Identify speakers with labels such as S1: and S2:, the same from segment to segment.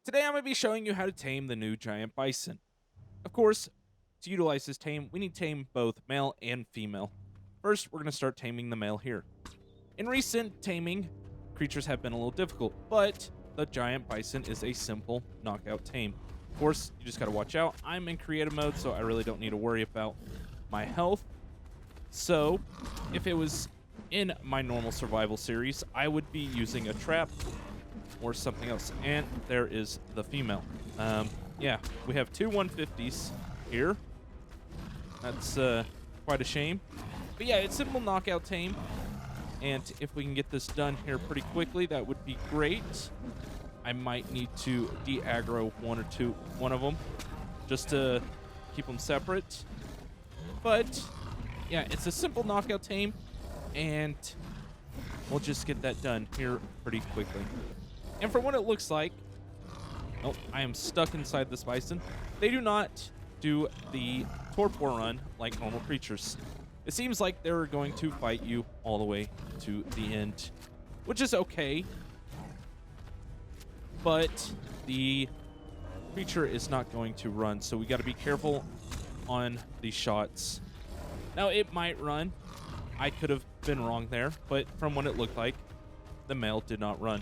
S1: Today I'm going to be showing you how to tame the new giant bison. Of course, to utilize this tame, we need to tame both male and female. First, we're going to start taming the male here. In recent taming, creatures have been a little difficult, but the giant bison is a simple knockout tame. Of course, you just got to watch out. I'm in creative mode, so I really don't need to worry about my health. So, if it was in my normal survival series, I would be using a trap or something else. And there is the female. Yeah, we have two 150s here. That's quite a shame. But yeah, it's simple knockout tame. And if we can get this done here pretty quickly, that would be great. I might need to de-aggro one of them just to keep them separate. But yeah, it's a simple knockout tame, and we'll just get that done here pretty quickly. And for what it looks like, oh, I am stuck inside this bison. They do not do the torpor run like normal creatures. It seems like they're going to fight you all the way to the end, which is okay. But the creature is not going to run, so we got to be careful on the shots. Now, it might run. I could have been wrong there, but from what it looked like, the male did not run.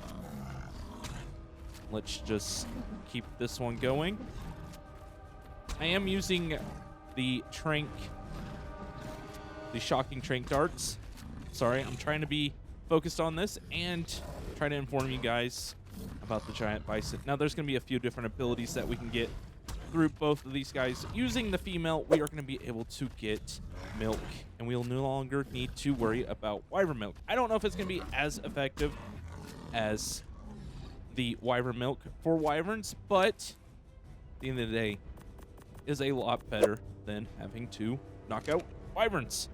S1: Let's just keep this one going. I am using the shocking trank darts. Sorry, I'm trying to be focused on this and try to inform you guys about the giant bison. Now, there's going to be a few different abilities that we can get through both of these guys. Using the female, we are going to be able to get milk, and we'll no longer need to worry about wyvern milk. I don't know if it's going to be as effective as the wyvern milk for wyverns, but at the end of the day, is a lot better than having to knock out wyverns.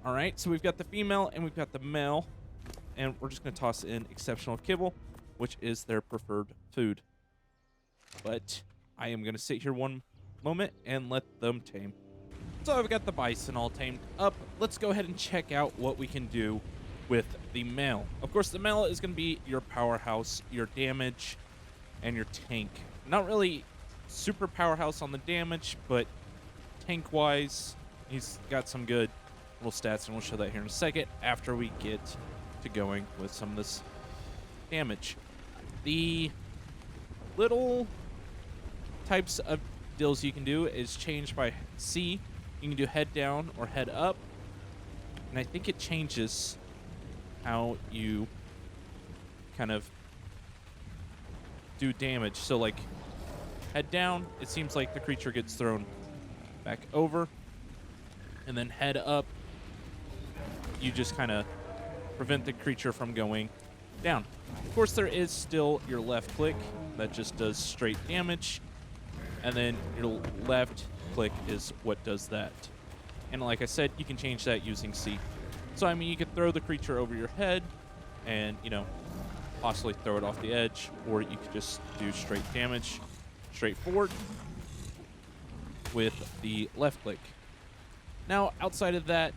S1: All right, so we've got the female and we've got the male, and we're just going to toss in exceptional kibble, which is their preferred food. But I am going to sit here one moment and let them tame. So I've got the bison all tamed up. Let's go ahead and check out what we can do with the male. Of course, the male is going to be your powerhouse, your damage, and your tank. Not really super powerhouse on the damage, but tank-wise, he's got some good little stats, and we'll show that here in a second after we get to going with some of this damage. The little types of deals you can do is change by C. You can do head down or head up, and I think it changes how you kind of do damage. So like head down, it seems like the creature gets thrown back over, and then head up, you just kind of prevent the creature from going down. Of course, there is still your left click that just does straight damage, and then your left click is what does that. And like I said, you can change that using C. So, I mean, you could throw the creature over your head and, you know, possibly throw it off the edge, or you could just do straight damage, straight forward with the left click. Now, outside of that,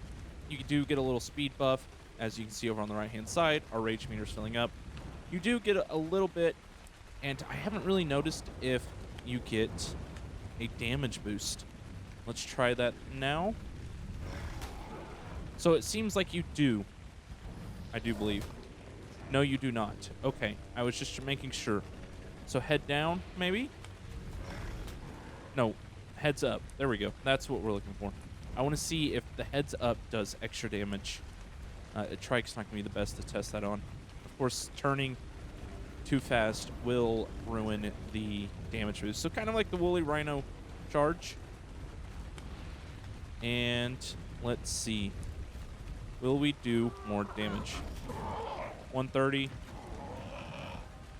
S1: you do get a little speed buff. As you can see over on the right-hand side, our rage meter's filling up. You do get a little bit, and I haven't really noticed if you get a damage boost. Let's try that now. So it seems like you do. I do believe. No, you do not. Okay, I was just making sure. So head down, maybe? No, heads up. There we go. That's what we're looking for. I want to see if the heads up does extra damage. A trike's not going to be the best to test that on. Of course, turning too fast will ruin the damage boost. So kind of like the woolly rhino charge. And let's see. Will we do more damage? 130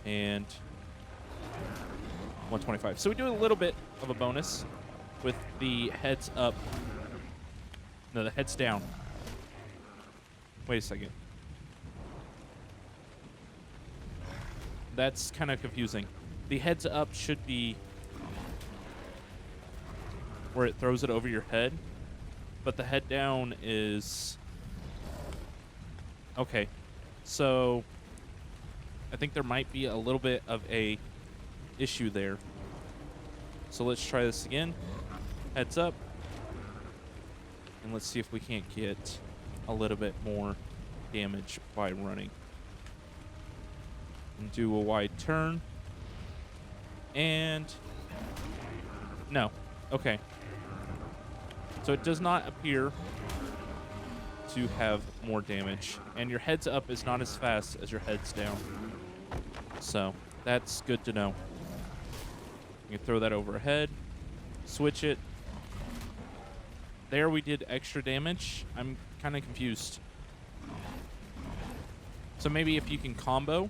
S1: and 125. So we do a little bit of a bonus with the heads up. No, the heads down. Wait a second. That's kind of confusing. The heads up should be where it throws it over your head, but the head down is... Okay, so I think there might be a little bit of a issue there. So let's try this again. Heads up. And let's see if we can't get a little bit more damage by running. And do a wide turn. And no. Okay. So it does not appear to have more damage. And your heads up is not as fast as your heads down. So that's good to know. You can throw that overhead. Switch it. There we did extra damage. I'm kind of confused. So maybe if you can combo.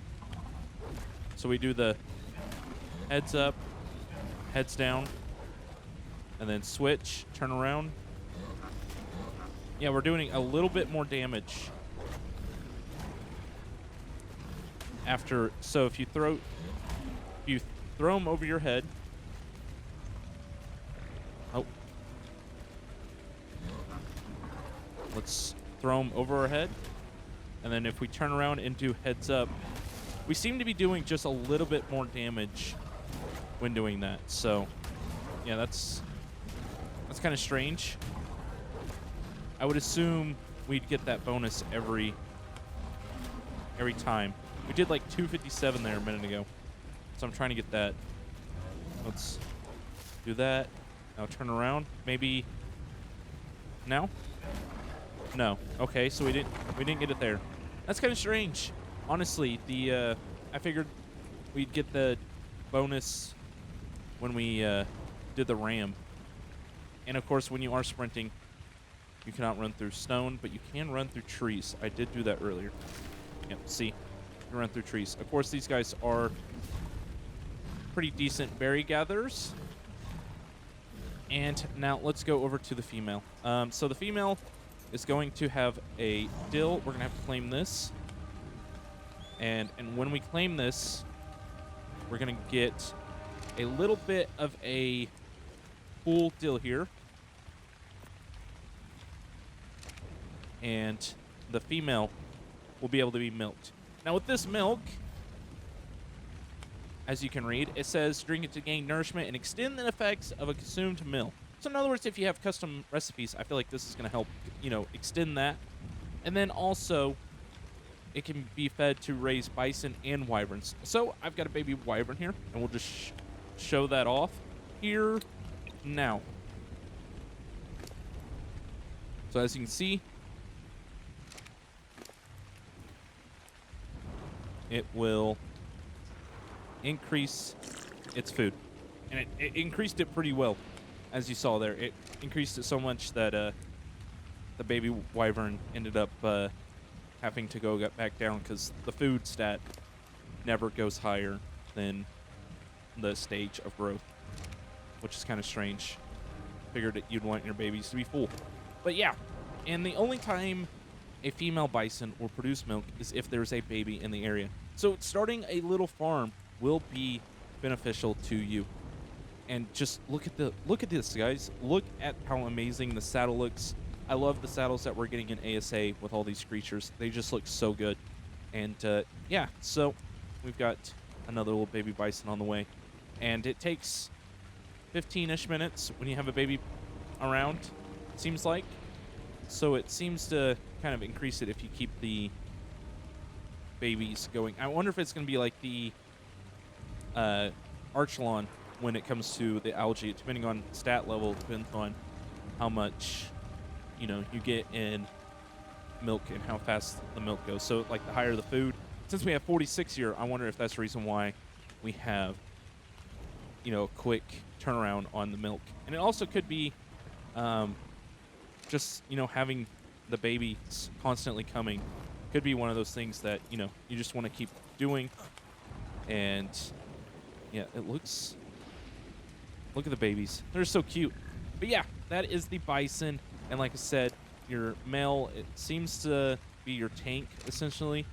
S1: So we do the heads up, heads down, and then switch, turn around. Yeah, we're doing a little bit more damage after. So if you throw them over your head. Oh. Let's throw them over our head. And then if we turn around and do heads up, we seem to be doing just a little bit more damage when doing that. So, yeah, that's kind of strange. I would assume we'd get that bonus every time. We did like 257 there a minute ago. So I'm trying to get that. Let's do that. Now turn around. Maybe now? No. Okay, so we didn't get it there. That's kind of strange. Honestly, I figured we'd get the bonus when we did the ram. And of course, when you are sprinting, you cannot run through stone, but you can run through trees. I did do that earlier. Yep, see? You can run through trees. Of course, these guys are pretty decent berry gatherers. And now let's go over to the female. So the female is going to have a dill. We're going to have to claim this. And when we claim this, we're going to get a little bit of a cool dill here. And the female will be able to be milked. Now with this milk, as you can read, it says drink it to gain nourishment and extend the effects of a consumed milk. So in other words, if you have custom recipes, I feel like this is going to help, extend that. And then also, it can be fed to raise bison and wyverns. So I've got a baby wyvern here, and we'll just show that off here now. So as you can see, it will increase its food. And it increased it pretty well, as you saw there. It increased it so much that the baby wyvern ended up having to go back down because the food stat never goes higher than the stage of growth, which is kind of strange. Figured that you'd want your babies to be full. But yeah, and the only time a female bison will produce milk is if there's a baby in the area. So starting a little farm will be beneficial to you. And just look at this, guys. Look at how amazing the saddle looks. I love the saddles that we're getting in ASA with all these creatures. They just look so good. And yeah, so we've got another little baby bison on the way. And it takes 15-ish minutes when you have a baby around, it seems like. So it seems to kind of increase it if you keep the babies going. I wonder if it's going to be like the Archelon when it comes to the algae. Depending on stat level, depends on how much you get in milk and how fast the milk goes. So like the higher the food, since we have 46 here, I wonder if that's the reason why we have a quick turnaround on the milk. And it also could be just having the babies constantly coming could be one of those things that you just want to keep doing. And yeah, look at the babies, they're so cute. But yeah, that is the bison. And like I said, your male, it seems to be your tank, essentially.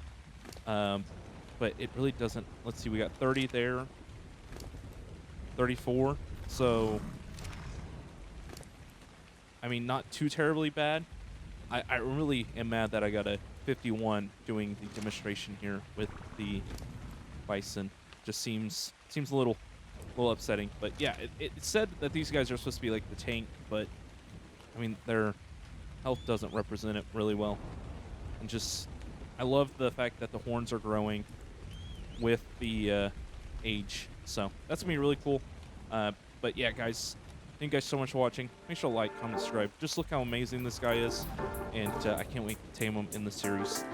S1: But it really doesn't. Let's see, we got 30 there. 34. So, I mean, not too terribly bad. I really am mad that I got a 51 doing the demonstration here with the bison. Just seems a little a little upsetting. But yeah, it said that these guys are supposed to be like the tank, but I mean, their health doesn't represent it really well. And just, I love the fact that the horns are growing with the age. So that's gonna be really cool. But yeah, guys, thank you guys so much for watching. Make sure to like, comment, subscribe. Just look how amazing this guy is, and I can't wait to tame him in the series.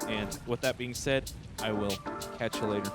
S1: And with that being said, I will catch you later.